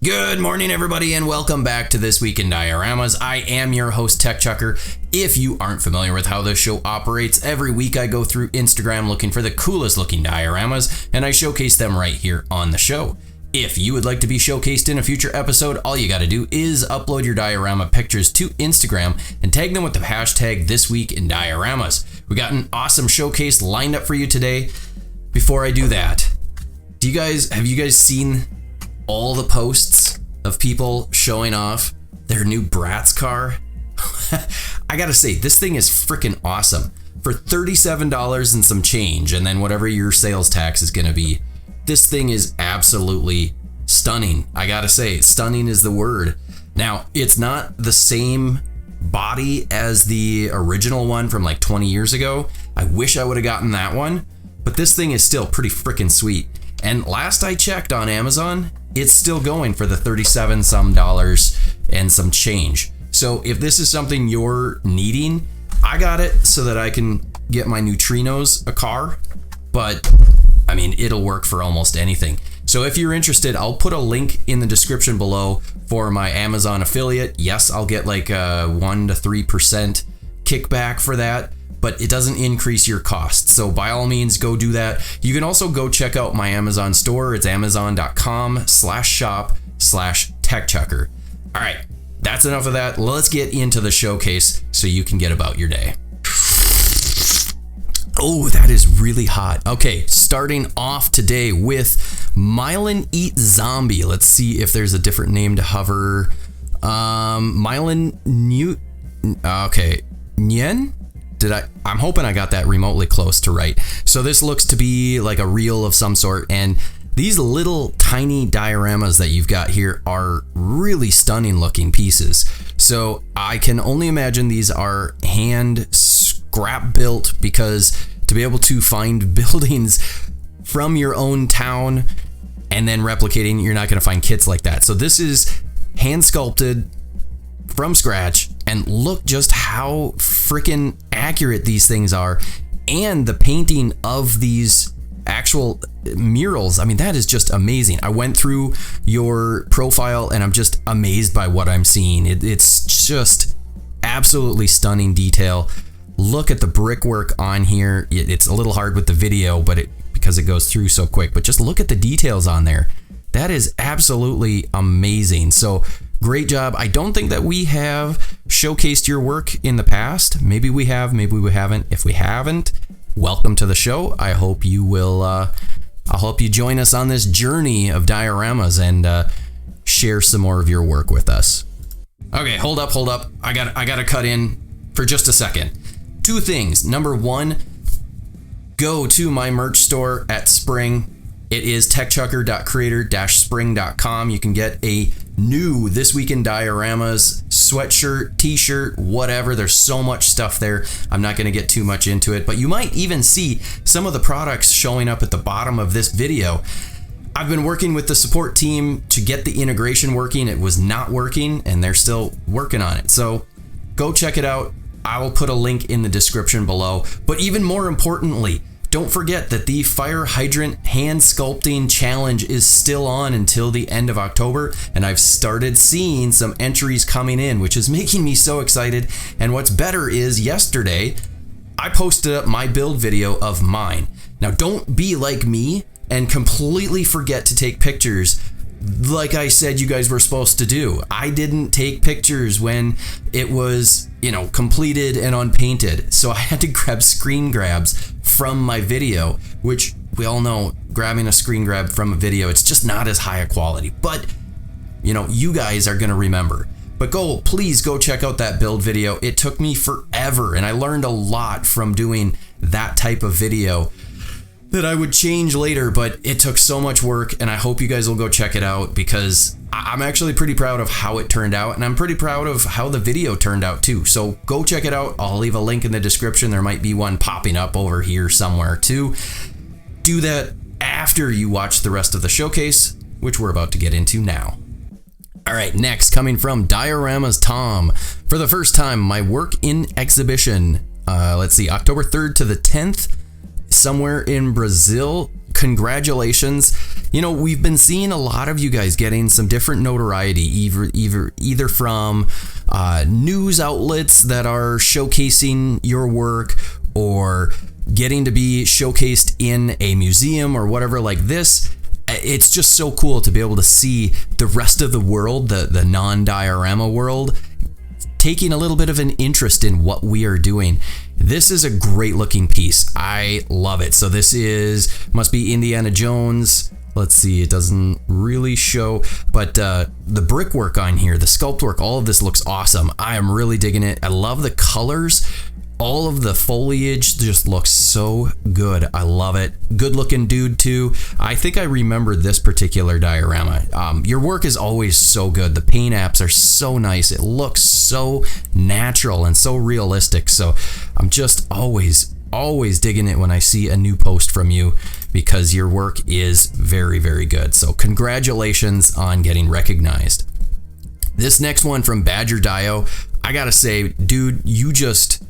Good morning, everybody, and welcome back to This Week in Dioramas. I am your host, TechChucker. If you aren't familiar with how this show operates, every week I go through Instagram looking for the coolest looking dioramas, and I showcase them right here on the show. If you would like to be showcased in a future episode, all you gotta do is upload your diorama pictures to Instagram and tag them with the hashtag This Week in Dioramas. We got an awesome showcase lined up for you today. Before I do that, have you guys seen all the posts of people showing off their new Bratz car? I gotta say, this thing is freaking awesome. For $37 and some change, and then whatever your sales tax is gonna be, this thing is absolutely stunning. I gotta say, stunning is the word. Now, it's not the same body as the original one from like 20 years ago. I wish I would have gotten that one, but this thing is still pretty freaking sweet. And last I checked on Amazon, it's still going for the $37 some and some change. So if this is something you're needing, I got it so that I can get my neutrinos a car, but I mean, it'll work for almost anything. So if you're interested, I'll put a link in the description below for my Amazon affiliate. Yes, I'll get like a 1 to 3% kickback for that, but it doesn't increase your cost. So by all means, go do that. You can also go check out my Amazon store. It's amazon.com/shop/TechChucker. All right, that's enough of that. Let's get into the showcase so you can get about your day. Oh, that is really hot. Okay, starting off today with Milan Eat Zombie. Let's see if there's a different name to hover. Milan Newt. Okay, Nyen? I'm hoping I got that remotely close to right. So this looks to be like a reel of some sort, and these little tiny dioramas that you've got here are really stunning looking pieces. So I can only imagine these are hand scrap built, because to be able to find buildings from your own town and then replicating, you're not going to find kits like that. So this is hand sculpted from scratch, and look just how freaking accurate these things are, and the painting of these actual murals. I mean, that is just amazing. I went through your profile and I'm just amazed by what I'm seeing. It's just absolutely stunning detail. Look at the brickwork on here. It's a little hard with the video, but because it goes through so quick, but just look at the details on there. That is absolutely amazing. So great job. I don't think that we have showcased your work in the past. Maybe we have, maybe we haven't. If we haven't, welcome to the show. I hope you will, I hope you join us on this journey of dioramas and share some more of your work with us. Okay, hold up. I gotta cut in for just a second. Two things. Number one, go to my merch store at Spring. It is techchucker.creator-spring.com. You can get a new This Week in Dioramas sweatshirt, t-shirt, whatever. There's so much stuff there. I'm not going to get too much into it, but you might even see some of the products showing up at the bottom of this video. I've been working with the support team to get the integration working. It was not working, and they're still working on it. So go check it out. I will put a link in the description below. But even more importantly, don't forget that the Fire Hydrant Hand Sculpting Challenge is still on until the end of October, and I've started seeing some entries coming in, which is making me so excited. And what's better is yesterday, I posted up my build video of mine. Now, don't be like me and completely forget to take pictures like I said you guys were supposed to do. I didn't take pictures when it was, completed and unpainted. So I had to grab screen grabs from my video, which we all know, grabbing a screen grab from a video, it's just not as high a quality. But, you guys are going to remember. But please go check out that build video. It took me forever, and I learned a lot from doing that type of video that I would change later, but it took so much work, and I hope you guys will go check it out, because I'm actually pretty proud of how it turned out, and I'm pretty proud of how the video turned out too. So go check it out. I'll leave a link in the description. There might be one popping up over here somewhere too. Do that after you watch the rest of the showcase, which we're about to get into now. All right, next, coming from Dioramas Tom. For the first time, my work in exhibition, let's see, October 3rd to the 10th, somewhere in Brazil, congratulations. You know, we've been seeing a lot of you guys getting some different notoriety, either from news outlets that are showcasing your work, or getting to be showcased in a museum or whatever like this. It's just so cool to be able to see the rest of the world, the non-diorama world, taking a little bit of an interest in what we are doing. This is a great looking piece. I love it. So this must be Indiana Jones. Let's see, it doesn't really show, but the brickwork on here, the sculpt work, all of this looks awesome. I am really digging it. I love the colors. All of the foliage just looks so good. I love it. Good looking dude too. I think I remember this particular diorama. Your work is always so good. The paint apps are so nice. It looks so natural and so realistic. So I'm just always digging it when I see a new post from you, because your work is very, very good. So congratulations on getting recognized. This next one from BadgerDio, I gotta say, dude, you just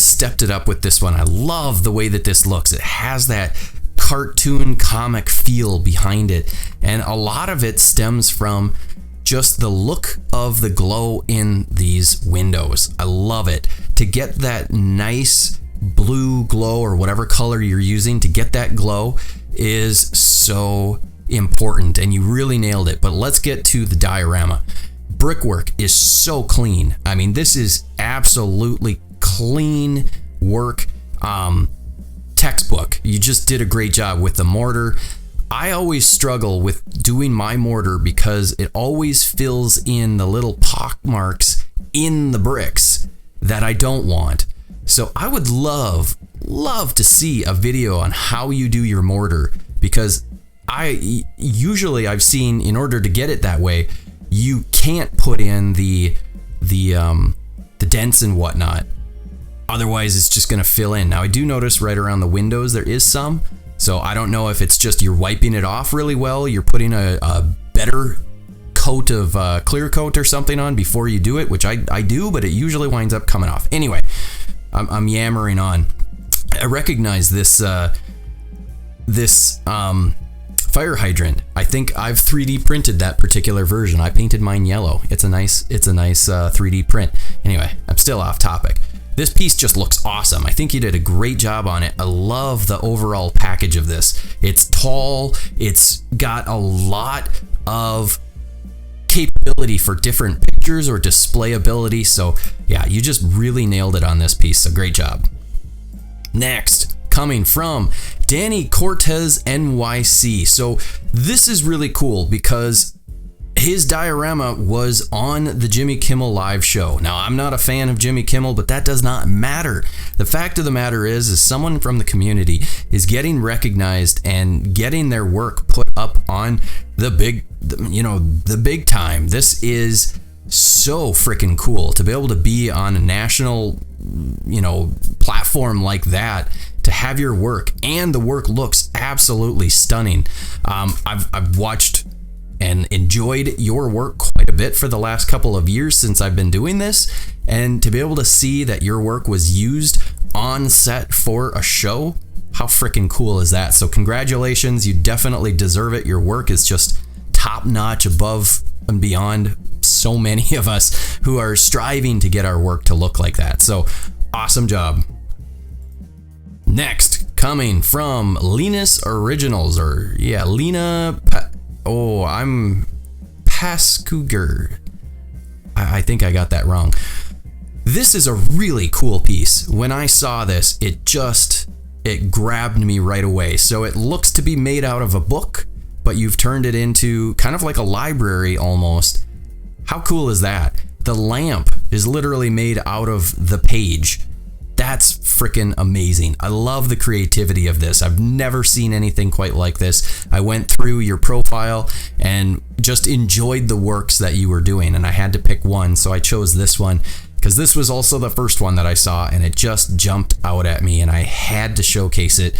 stepped it up with this one. I love the way that this looks. It has that cartoon comic feel behind it, and a lot of it stems from just the look of the glow in these windows. I love it. To get that nice blue glow, or whatever color you're using to get that glow, is so important, and you really nailed it. But let's get to the diorama. Brickwork is so clean. I mean, this is absolutely clean work. Textbook. You just did a great job with the mortar. I always struggle with doing my mortar because it always fills in the little pock marks in the bricks that I don't want. So I would love to see a video on how you do your mortar, because I've seen, in order to get it that way, you can't put in the dents and whatnot. Otherwise, it's just going to fill in. Now, I do notice right around the windows there is some, so I don't know if it's just you're wiping it off really well, you're putting a better coat of clear coat or something on before you do it, which I do, but it usually winds up coming off. Anyway, I'm yammering on. I recognize this fire hydrant. I think I've 3D printed that particular version. I painted mine yellow. It's a nice 3D print. Anyway, I'm still off topic. This piece just looks awesome. I think you did a great job on it. I love the overall package of this. It's tall. It's got a lot of capability for different pictures or display ability. So yeah, you just really nailed it on this piece. So great job. Next, coming from Danny Cortez NYC. So this is really cool because his diorama was on the Jimmy Kimmel live show. Now, I'm not a fan of Jimmy Kimmel, but that does not matter. The fact of the matter is someone from the community is getting recognized and getting their work put up on the big time. This is so freaking cool to be able to be on a national, platform like that, to have your work, and the work looks absolutely stunning. I've watched and enjoyed your work quite a bit for the last couple of years since I've been doing this, and to be able to see that your work was used on set for a show, how freaking cool is that? So congratulations, you definitely deserve it. Your work is just top notch, above and beyond so many of us who are striving to get our work to look like that. So awesome job. Next, coming from Lenas Originals, I'm Pascuger. I think I got that wrong. This is a really cool piece. When I saw this, it grabbed me right away. So it looks to be made out of a book, but you've turned it into kind of like a library almost. How cool is that? The lamp is literally made out of the page. That's freaking amazing. I love the creativity of this. I've never seen anything quite like this. I went through your profile and just enjoyed the works that you were doing, and I had to pick one, so I chose this one because this was also the first one that I saw, and it just jumped out at me, and I had to showcase it.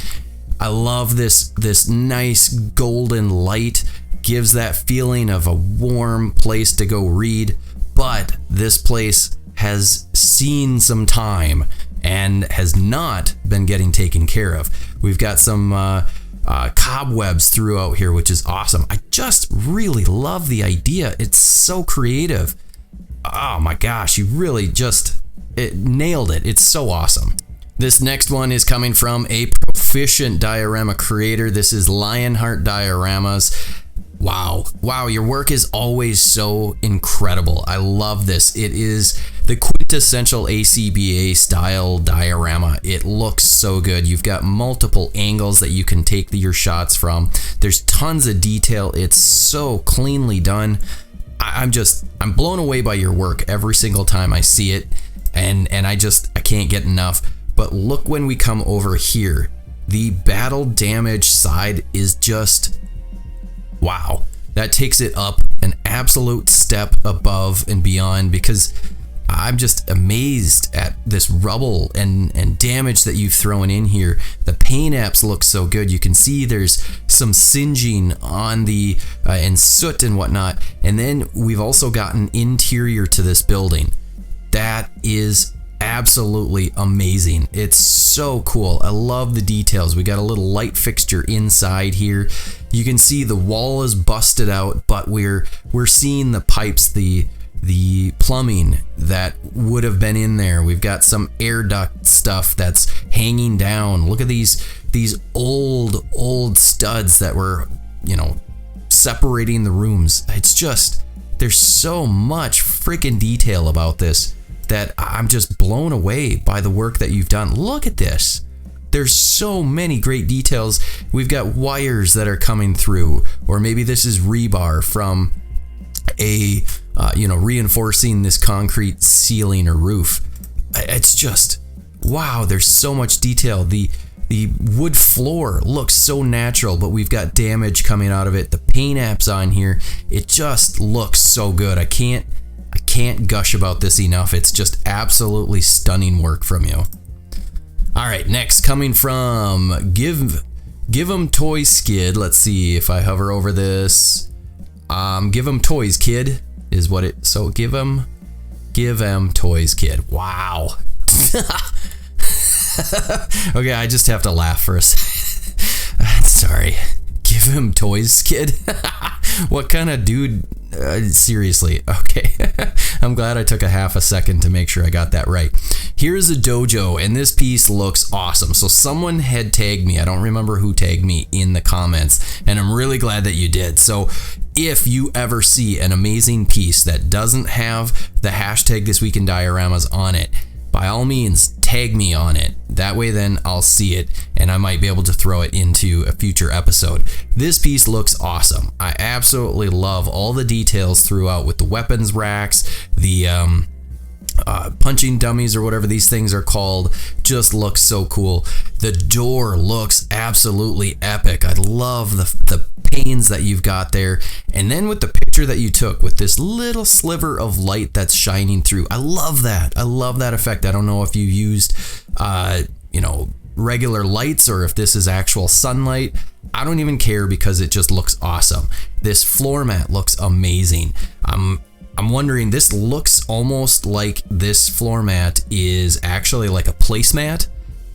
I love this nice golden light. Gives that feeling of a warm place to go read, but this place has seen some time and has not been getting taken care of. We've got some cobwebs throughout here, which is awesome. I just really love the idea. It's so creative. Oh my gosh, you really just nailed it. It's so awesome. This next one is coming from a proficient diorama creator. This is Lionheart Dioramas. Wow, your work is always so incredible. I love this. It is the quintessential ACBA style diorama. It looks so good. You've got multiple angles that you can take your shots from. There's tons of detail. It's so cleanly done. I'm blown away by your work every single time I see it, and I can't get enough. But look, when we come over here, the battle damage side is just wow. That takes it up an absolute step above and beyond, because I'm just amazed at this rubble and damage that you've thrown in here. The paint apps look so good. You can see there's some singeing on the and soot and whatnot. And then we've also got an interior to this building. That is absolutely amazing. It's so cool. I love the details. We got a little light fixture inside here. You can see the wall is busted out, but we're seeing the pipes, the plumbing that would have been in there. We've got some air duct stuff that's hanging down. Look at these old studs that were, separating the rooms. It's just, there's so much freaking detail about this that I'm just blown away by the work that you've done. Look at this. There's so many great details. We've got wires that are coming through, or maybe this is rebar from a reinforcing this concrete ceiling or roof. It's just wow. There's so much detail. The wood floor looks so natural, but we've got damage coming out of it. The paint apps on here, it just looks so good. I can't gush about this enough. It's just absolutely stunning work from you. All right, next, coming from Give 'em Toy Skid. Let's see if I hover over this. Give 'em Toys Kid is what it. So give 'em Toys Kid. Wow. Okay, I just have to laugh for a second. Sorry. Give 'em Toys Kid. What kind of dude? Seriously. Okay. I'm glad I took a half a second to make sure I got that right. Here's a dojo, and this piece looks awesome. So someone had tagged me. I don't remember who tagged me in the comments, and I'm really glad that you did. So if you ever see an amazing piece that doesn't have the hashtag This Week in Dioramas on it, by all means, tag me on it. That way then I'll see it, and I might be able to throw it into a future episode. This piece looks awesome. I absolutely love all the details throughout with the weapons racks, the punching dummies or whatever these things are called. Just looks so cool. The door looks absolutely epic. I love the panes that you've got there. And then with the picture that you took with this little sliver of light that's shining through, I love that. I love that effect. I don't know if you used regular lights or if this is actual sunlight. I don't even care, because it just looks awesome. This floor mat looks amazing. I'm wondering, this looks almost like this floor mat is actually like a placemat.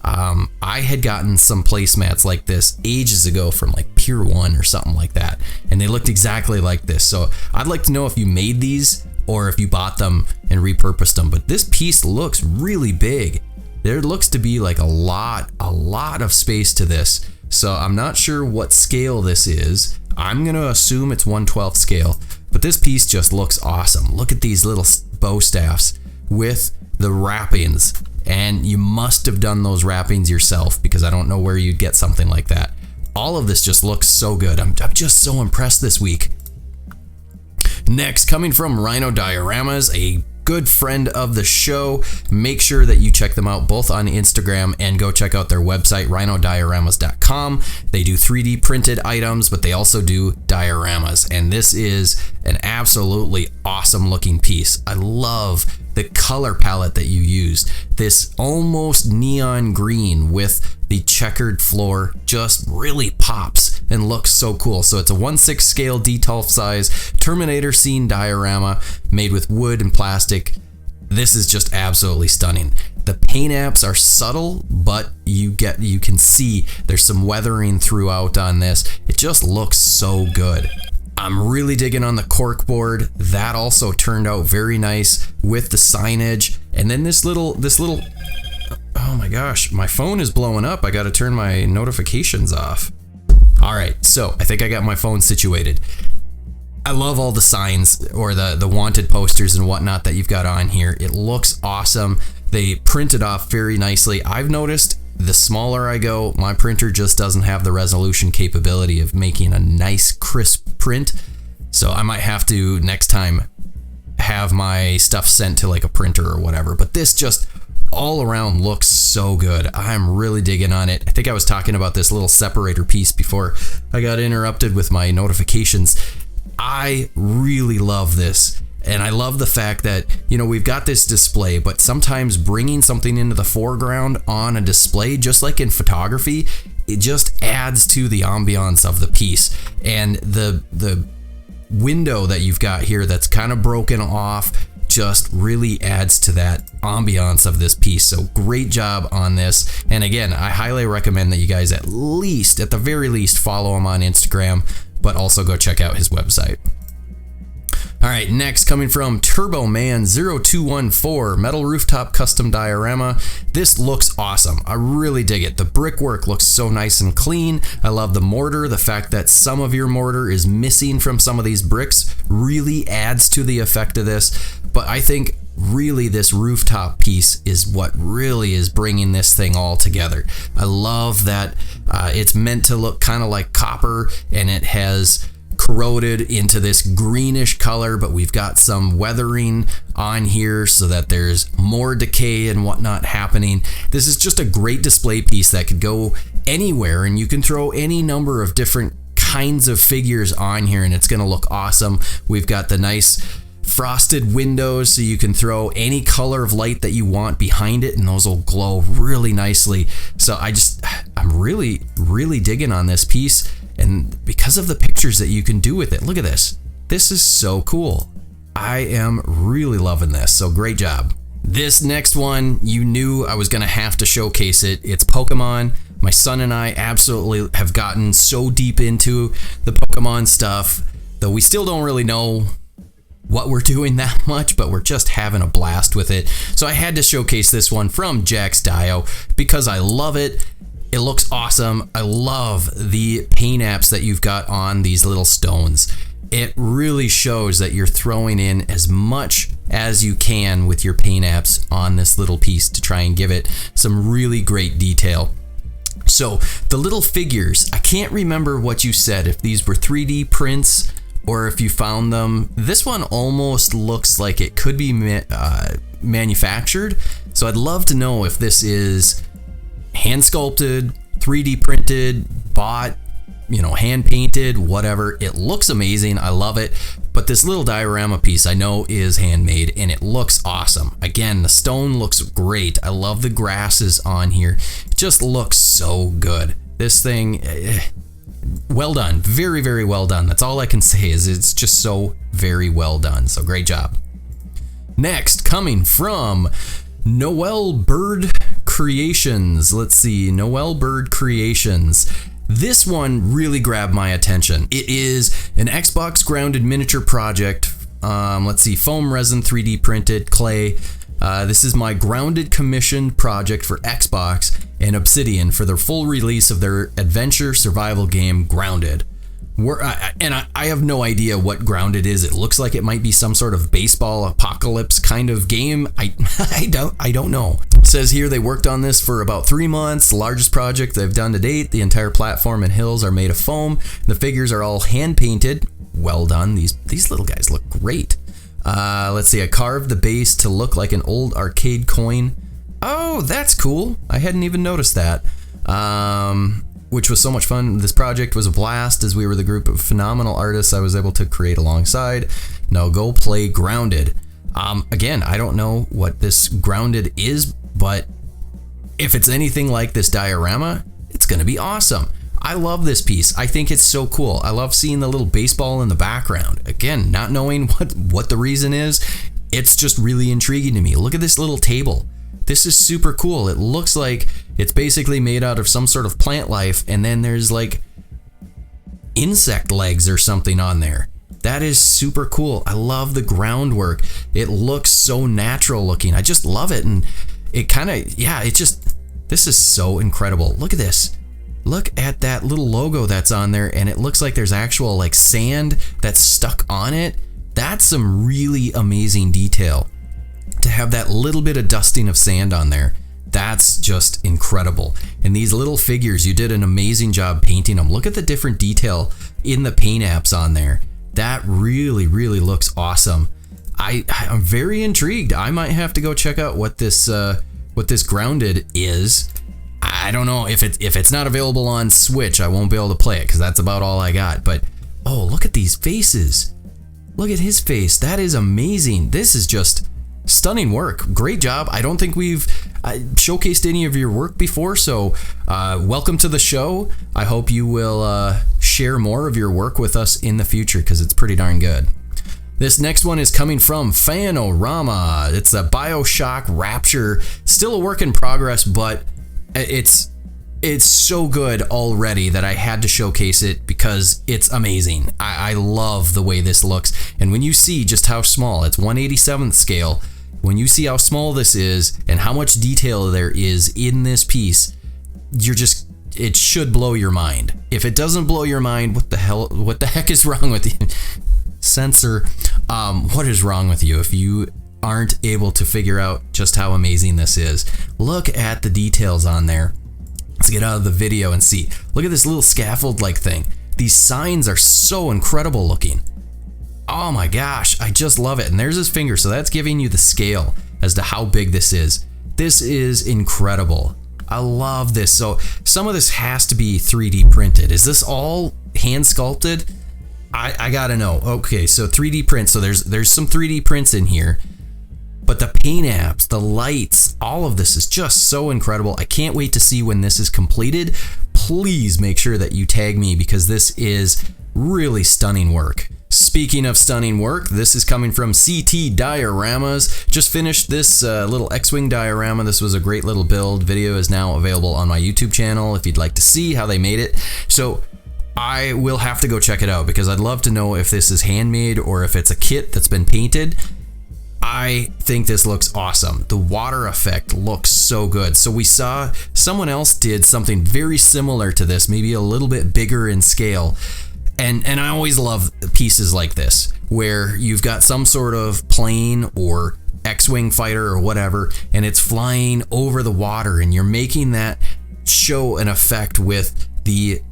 I had gotten some placemats like this ages ago from like Pier 1 or something like that, and they looked exactly like this. So I'd like to know if you made these or if you bought them and repurposed them. But this piece looks really big. There looks to be like a lot of space to this. So I'm not sure what scale this is. I'm gonna assume it's 1/12 scale. But this piece just looks awesome. Look at these little bow staffs with the wrappings. And you must have done those wrappings yourself, because I don't know where you'd get something like that. All of this just looks so good. I'm just so impressed this week. Next, coming from Rhino Dioramas, a good friend of the show. Make sure that you check them out both on Instagram, and go check out their website, rhinodioramas.com. They do 3D printed items, but they also do dioramas. And this is an absolutely awesome looking piece. I love the color palette that you used. This almost neon green with the checkered floor just really pops and looks so cool. So it's a 1/6 scale D12 size Terminator scene diorama made with wood and plastic. This is just absolutely stunning. The paint apps are subtle, but you can see there's some weathering throughout on this. It just looks so good. I'm really digging on the cork board. That also turned out very nice with the signage. And then this little, oh my gosh, my phone is blowing up. I got to turn my notifications off. All right, so I think I got my phone situated. I love all the signs or the wanted posters and whatnot that you've got on here. It looks awesome. They print it off very nicely. I've noticed the smaller I go, my printer just doesn't have the resolution capability of making a nice crisp print. So I might have to next time have my stuff sent to like a printer or whatever. But this just all around looks so good. I'm really digging on it. I think I was talking about this little separator piece before I got interrupted with my notifications. I really love this. And I love the fact that, you know, we've got this display, but sometimes bringing something into the foreground on a display, just like in photography, it just adds to the ambiance of the piece. And the window that you've got here that's kind of broken off just really adds to that ambiance of this piece. So great job on this. And again, I highly recommend that you guys at the very least, follow him on Instagram, but also go check out his website. All right, next coming from TurboMan0214, metal rooftop custom diorama. This looks awesome. I really dig it. The brickwork looks so nice and clean. I love the mortar. The fact that some of your mortar is missing from some of these bricks really adds to the effect of this. But I think really this rooftop piece is what really is bringing this thing all together. I love that it's meant to look kind of like copper, and it has corroded into this greenish color, but we've got some weathering on here so that there's more decay and whatnot happening. This is just a great display piece that could go anywhere, and you can throw any number of different kinds of figures on here and it's going to look awesome. We've got the nice frosted windows so you can throw any color of light that you want behind it and those will glow really nicely. So I'm really digging on this piece. And because of the pictures that you can do with it, look at this. This is so cool. I am really loving this, so great job. This next one, you knew I was gonna have to showcase it. It's Pokemon. My son and I absolutely have gotten so deep into the Pokemon stuff, though we still don't really know what we're doing that much, but we're just having a blast with it. So I had to showcase this one from JaxDio because I love it. It looks awesome. I love the paint apps that you've got on these little stones. It really shows that you're throwing in as much as you can with your paint apps on this little piece to try and give it some really great detail. So the little figures, I can't remember what you said, if these were 3D prints or if you found them. This one almost looks like it could be manufactured. So I'd love to know if this is hand sculpted, 3D printed, bought, you know, hand painted, whatever. It looks amazing. I love it. But this little diorama piece I know is handmade and it looks awesome. Again, the stone looks great. I love the grasses on here. It just looks so good. This thing, well done. Very, very well done. That's all I can say is it's just so very well done. So great job. Next, coming from Noel Bird Creations. Let's see, Noel Bird Creations. This one really grabbed my attention. It is an Xbox grounded miniature project. Let's see, foam resin 3D printed clay. This is my grounded commissioned project for Xbox and Obsidian for their full release of their adventure survival game Grounded. I have no idea what Grounded is. It looks like it might be some sort of baseball apocalypse kind of game. I don't know. It says here they worked on this for about 3 months, the largest project they've done to date. The entire platform and hills are made of foam. The figures are all hand painted. Well done. These little guys look great. Let's see, I carved the base to look like an old arcade coin. Oh, that's cool. I hadn't even noticed that. Which was so much fun. This project was a blast as we were the group of phenomenal artists I was able to create alongside. Now go play Grounded. Again, I don't know what this Grounded is, but if it's anything like this diorama, it's gonna be awesome. I love this piece. I think it's so cool. I love seeing the little baseball in the background. Again, not knowing what the reason is, it's just really intriguing to me. Look at this little table. This is super cool. It looks like it's basically made out of some sort of plant life, and then there's like insect legs or something on there. That is super cool. I love the groundwork. It looks so natural looking. I just love it. And it kind of, yeah, it just, this is so incredible. Look at this. Look at that little logo that's on there, and it looks like there's actual like sand that's stuck on it. That's some really amazing detail. To have that little bit of dusting of sand on there, that's just incredible. And these little figures, you did an amazing job painting them. Look at the different detail in the paint apps on there. That really, really looks awesome. I'm very intrigued. I might have to go check out what this grounded is. I don't know if it's not available on Switch, I won't be able to play it because that's about all I got. But oh, look at these faces. Look at his face. That is amazing. This is just stunning work. Great job. I don't think we've showcased any of your work before, so welcome to the show. I hope you will share more of your work with us in the future because it's pretty darn good. This next one is coming from Fanorama. It's a Bioshock Rapture. Still a work in progress, but it's so good already that I had to showcase it because it's amazing. I love the way this looks. And when you see just how small, it's 1/87th scale, when you see how small this is and how much detail there is in this piece, it should blow your mind. If it doesn't blow your mind, what the heck is wrong with you? Censor. What is wrong with you if you aren't able to figure out just how amazing this is? Look at the details on there. Let's get out of the video and see. Look at this little scaffold-like thing. These signs are so incredible looking. Oh my gosh, I just love it. And there's his finger, so that's giving you the scale as to how big this is. This is incredible. I love this. So some of this has to be 3D printed. Is this all hand sculpted? I gotta know. Okay, so 3D prints. So there's some 3D prints in here. But the paint apps, the lights, all of this is just so incredible. I can't wait to see when this is completed. Please make sure that you tag me because this is really stunning work. Speaking of stunning work, this is coming from CT Dioramas. Just finished this little XWing diorama. This was a great little build. Video is now available on my YouTube channel if you'd like to see how they made it. So I will have to go check it out because I'd love to know if this is handmade or if it's a kit that's been painted. I think this looks awesome. The water effect looks so good. So we saw someone else did something very similar to this, maybe a little bit bigger in scale. And I always love pieces like this, where you've got some sort of plane or X-Wing fighter or whatever, and it's flying over the water, and you're making that show an effect with the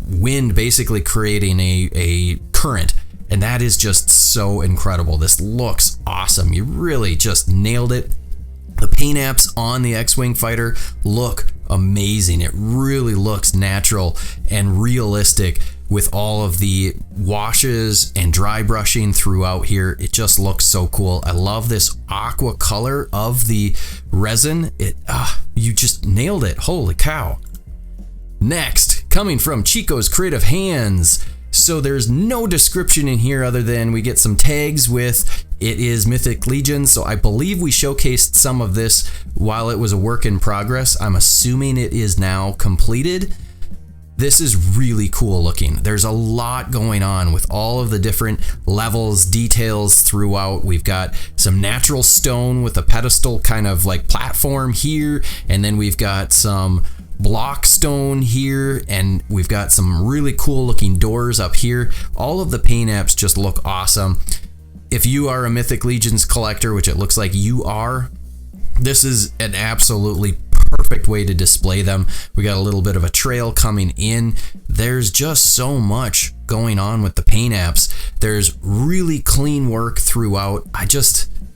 wind basically creating a current. And that is just so incredible. This looks awesome. You really just nailed it. The paint apps on the X-Wing fighter look amazing. It really looks natural and realistic with all of the washes and dry brushing throughout here. It just looks so cool. I love this aqua color of the resin. You just nailed it. Holy cow. Next, coming from Chico's Creative Hands. So there's no description in here other than we get some tags with it is Mythic Legion. So I believe we showcased some of this while it was a work in progress. I'm assuming it is now completed. This is really cool looking. There's a lot going on with all of the different levels, details throughout. We've got some natural stone with a pedestal kind of like platform here, and then we've got some block stone here, and we've got some really cool looking doors up here. All of the paint apps just look awesome. If you are a Mythic Legions collector, which it looks like you are, this is an absolutely perfect way to display them. We got a little bit of a trail coming in. There's just so much going on with the paint apps. There's really clean work throughout.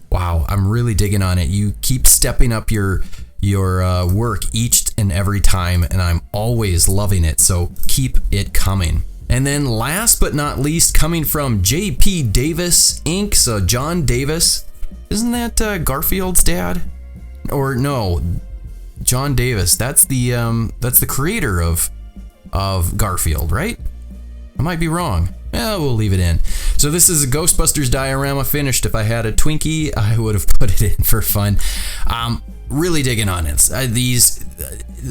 Wow, I'm really digging on it. You keep stepping up your work each and every time, and I'm always loving it, so keep it coming. And then last but not least, coming from JP Davis Inc. So John Davis, isn't that Garfield's dad? Or no, John Davis, that's the creator of Garfield, right? I might be wrong. We'll leave it in. So this is a Ghostbusters diorama finished. If I had a Twinkie, I would have put it in for fun. Really digging on it.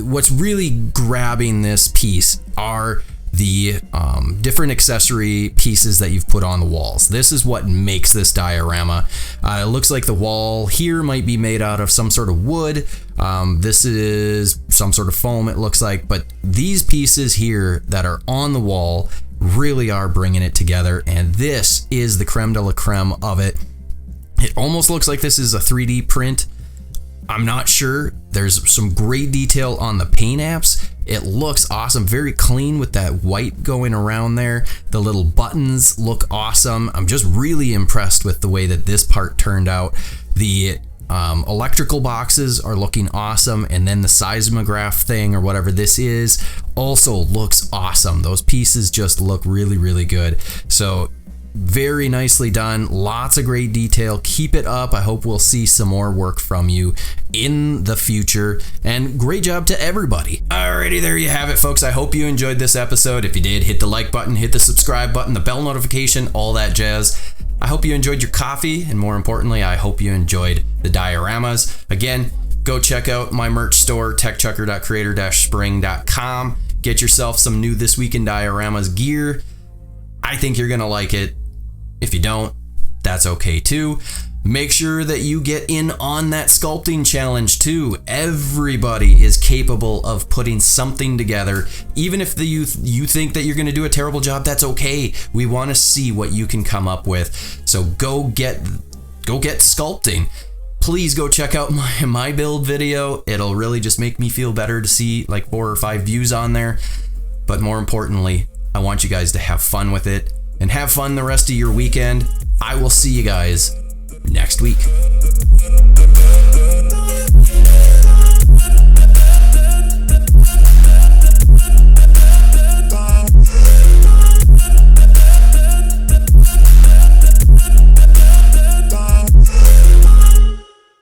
What's really grabbing this piece are the different accessory pieces that you've put on the walls. This is what makes this diorama. It looks like the wall here might be made out of some sort of wood. This is some sort of foam, it looks like, but these pieces here that are on the wall really are bringing it together, and this is the creme de la creme of it. It almost looks like this is a 3D print. I'm not sure. There's some great detail on the paint apps. It looks awesome, very clean with that white going around there. The little buttons look awesome. I'm just really impressed with the way that this part turned out. The electrical boxes are looking awesome, and then the seismograph thing or whatever this is also looks awesome. Those pieces just look really, really good. So very nicely done, lots of great detail. Keep it up. I hope we'll see some more work from you in the future, and great job to everybody. Alrighty, there you have it, folks. I hope you enjoyed this episode. If you did, hit the like button, hit the subscribe button, the bell notification, all that jazz. I hope you enjoyed your coffee, and more importantly, I hope you enjoyed the dioramas. Again, go check out my merch store, techchucker.creator-spring.com. Get yourself some new This Week in Dioramas gear. I think you're gonna like it. If you don't, that's okay too. Make sure that you get in on that sculpting challenge too. Everybody is capable of putting something together. Even if you think that you're gonna do a terrible job, that's okay. We wanna see what you can come up with. So go get sculpting. Please go check out my build video. It'll really just make me feel better to see like 4 or 5 views on there. But more importantly, I want you guys to have fun with it and have fun the rest of your weekend. I will see you guys next week.